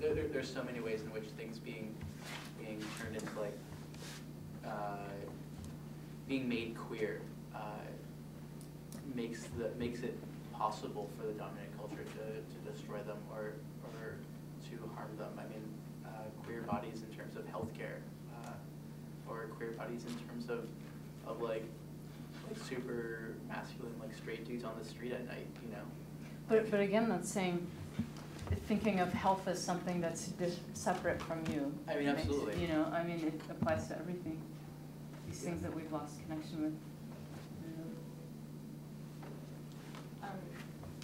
there's so many ways in which things being turned into like being made queer makes it possible for the dominant culture to destroy them or to harm them. I mean, queer bodies in terms of healthcare, or queer bodies in terms of like super masculine, like straight dudes on the street at night, you know. But again, that's saying, thinking of health as something that's separate from you. I mean, absolutely. You know, I mean, it applies to everything. These things that we've lost connection with.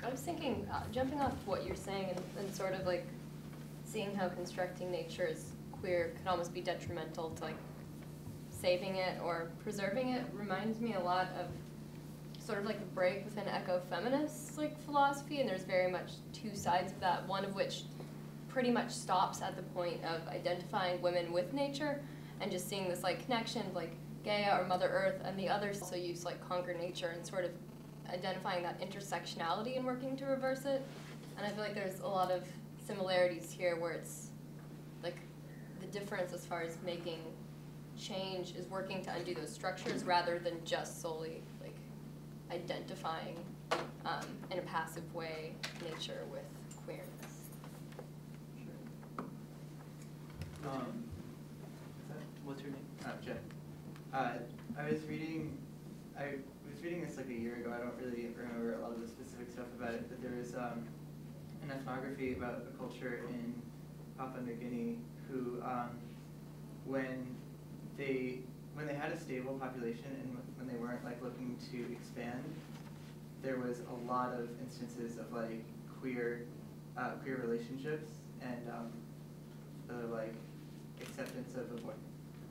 I was thinking, jumping off what you're saying and sort of like seeing how constructing nature as queer could almost be detrimental to like saving it or preserving it reminds me a lot of sort of like a break within ecofeminist like philosophy, and there's very much two sides of that, one of which pretty much stops at the point of identifying women with nature and just seeing this like connection of like Gaia or Mother Earth, and the others also use like conquer nature and sort of identifying that intersectionality and working to reverse it. And I feel like there's a lot of similarities here where it's like the difference as far as making change is working to undo those structures rather than just solely like identifying in a passive way nature with queerness. Sure. What's your name? Jen. I was reading this like a year ago. I don't really remember a lot of the specific stuff about it, but there was an ethnography about a culture in Papua New Guinea who, when they had a stable population and when they weren't like looking to expand, there was a lot of instances of like queer relationships and the like acceptance of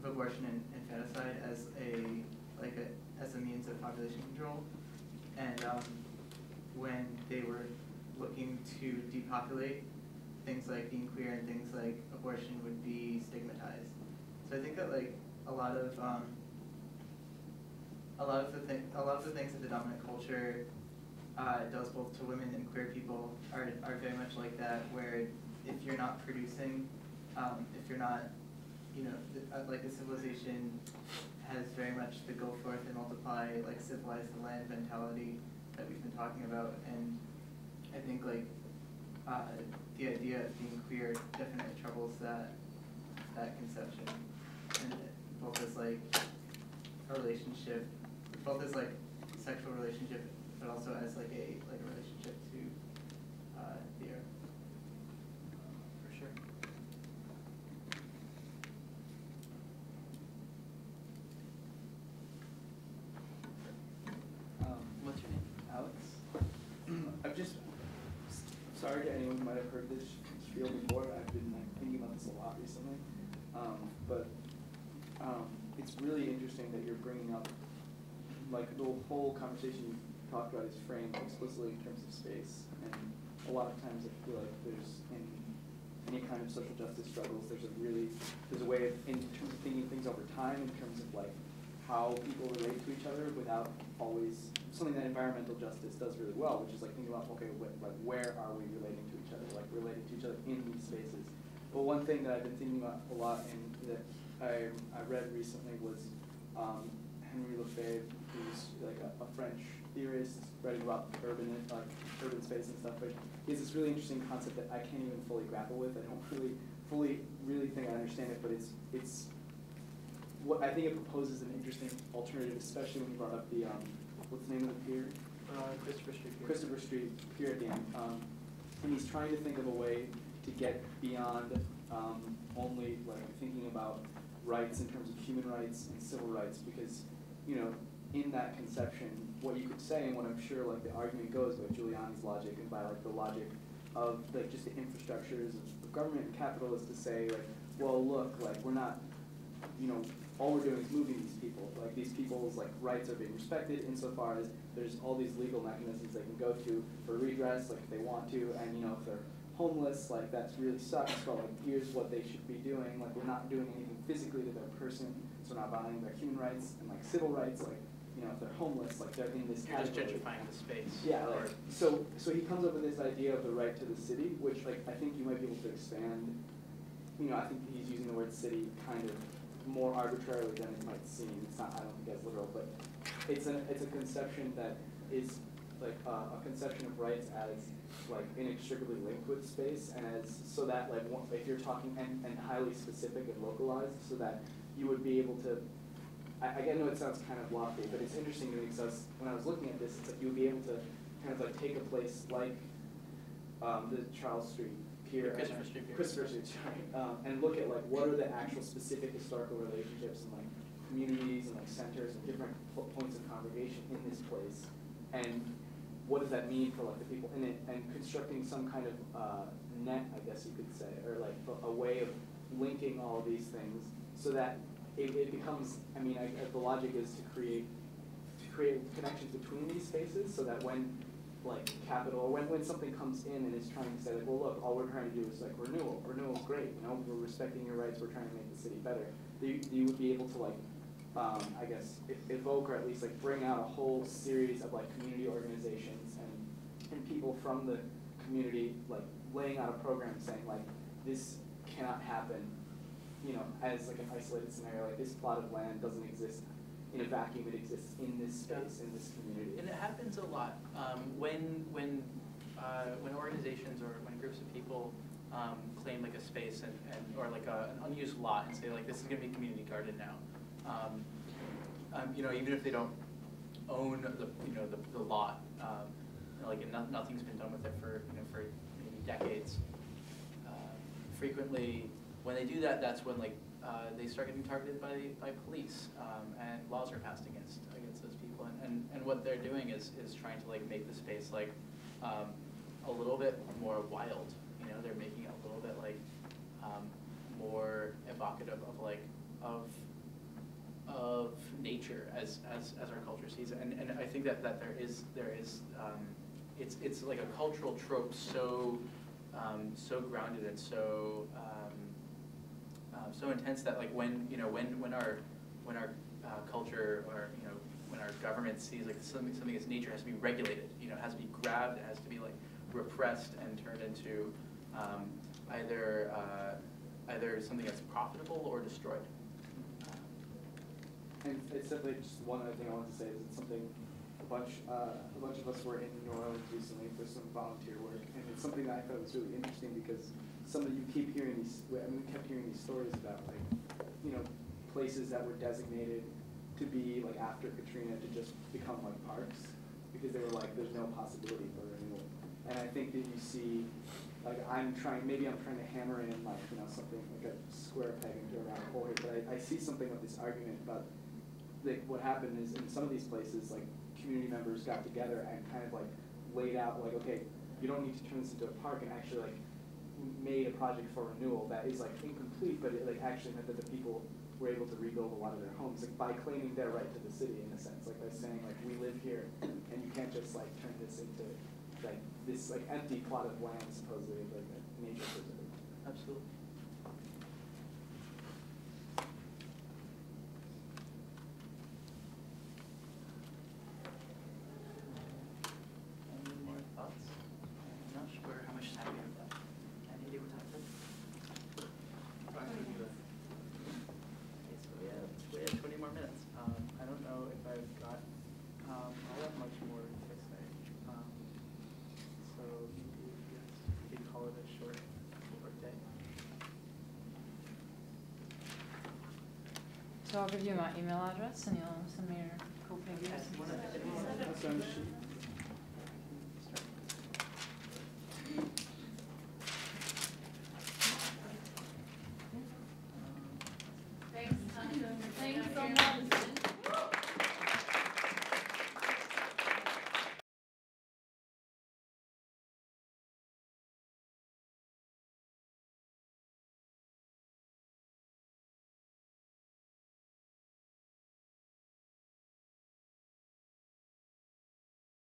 abortion and infanticide as a means of population control. And when they were looking to depopulate, things like being queer and things like abortion would be stigmatized. So I think that like a lot of the things that the dominant culture does both to women and queer people are very much like that, where if you're not producing, if you're not, you know, like the civilization has very much the go forth and multiply, like civilize the land mentality that we've been talking about. And I think like the idea of being queer definitely troubles that conception, and both as like a relationship, both as like sexual relationship, but also as like a relationship to the earth. For sure. What's your name? Alex. I've just, sorry to anyone who might have heard this spiel before. I've been like, thinking about this a lot recently. But it's really interesting that you're bringing up, like the whole conversation you talked about is framed explicitly in terms of space. And a lot of times I feel like there's, in any kind of social justice struggles, there's a way of, in terms of thinking things over time, in terms of like how people relate to each other without always, something that environmental justice does really well, which is like thinking about, okay, like where are we relating to each other, like relating to each other in these spaces. But one thing that I've been thinking about a lot and that I read recently was Henry Lefebvre, who's like a French theorist writing about urban space and stuff, but he has this really interesting concept that I can't even fully grapple with. I don't really think I understand it, but it's what I think it proposes an interesting alternative, especially when you brought up the what's the name of the pier? Christopher Street Pier. Christopher Street Pier at the end, and he's trying to think of a way to get beyond only like thinking about rights in terms of human rights and civil rights, because, you know, in that conception, what you could say, and what I'm sure like the argument goes by Giuliani's logic and by like the logic of like just the infrastructures of government and capital, is to say like, well, look, like we're not, you know, all we're doing is moving these people. Like these people's like rights are being respected insofar as there's all these legal mechanisms they can go to for redress, like if they want to, and you know, if they're homeless, like that's really sucks, but like here's what they should be doing. Like we're not doing anything physically to their person, so we're not violating their human rights and like civil rights. Like you know, if they're homeless, like they're in this You're just category. gentrifying the space. Yeah, or- like, so he comes up with this idea of the right to the city, which like I think you might be able to expand. You know, I think he's using the word city kind of more arbitrarily than it might seem. It's not, I don't think as literal, but it's a conception that is like a conception of rights as like inextricably linked with space, and as so that like if you're talking and highly specific and localized, so that you would be able to. I know it sounds kind of lofty, but it's interesting to me because when I was looking at this, it's like you would be able to kind of like take a place like the Charles Street Pier, Christopher Street Pier. Christopher Street, sorry, and look at like what are the actual specific historical relationships and like communities and like centers and different points of congregation in this place, and what does that mean for like the people in it, and constructing some kind of net, I guess you could say, or like a way of linking all of these things so that it becomes, I mean, the logic is to create connections between these spaces so that when like capital, or when something comes in and is trying to say like, well look, all we're trying to do is like renewal's great, you know, we're respecting your rights, we're trying to make the city better. You would be able to like, I guess, evoke or at least like bring out a whole series of like community organizations and people from the community like laying out a program saying like, this cannot happen, you know, as like an isolated scenario, like this plot of land doesn't exist in a vacuum, it exists in this space, in this community. And it happens a lot when organizations or when groups of people claim like a space and or like an unused lot and say like this is going to be community garden now. You know, even if they don't own the lot, like nothing's been done with it for for maybe decades. Frequently, when they do that, that's when like they start getting targeted by police, and laws are passed against those people. And what they're doing is trying to like make the space like a little bit more wild. You know, they're making it a little bit like more evocative of like of nature as our culture sees it. And I think that there is it's like a cultural trope so grounded and so intense that like when our culture or when our government sees like something as nature has to be regulated, has to be grabbed, it has to be like repressed and turned into either something that's profitable or destroyed. And it's simply just one other thing I wanted to say is it's something a bunch of us were in New Orleans recently for some volunteer work, and it's something that I thought was really interesting because you keep hearing these. I mean, we kept hearing these stories about like, places that were designated to be like after Katrina to just become like parks because they were like there's no possibility for renewal. And I think that you see, like maybe I'm trying to hammer in like something like a square peg into a round hole here, but I see something of this argument about like what happened is in some of these places like community members got together and kind of like laid out like, okay, you don't need to turn this into a park, and actually like made a project for renewal that is like incomplete, but it like actually meant that the people were able to rebuild a lot of their homes like by claiming their right to the city in a sense, like by saying like we live here and you can't just like turn this into like this like empty plot of land supposedly like a nature preserve. Absolutely. Any more thoughts? I'm not sure how much time we have left. Any idea what time it is? Okay, so we have 20 more minutes. I don't know if I've got all that much more to say. So maybe we could call it a short day. So I'll give you my email address and you'll send me your copay. Yes, you wanna- That's on the sheet. Thanks so much.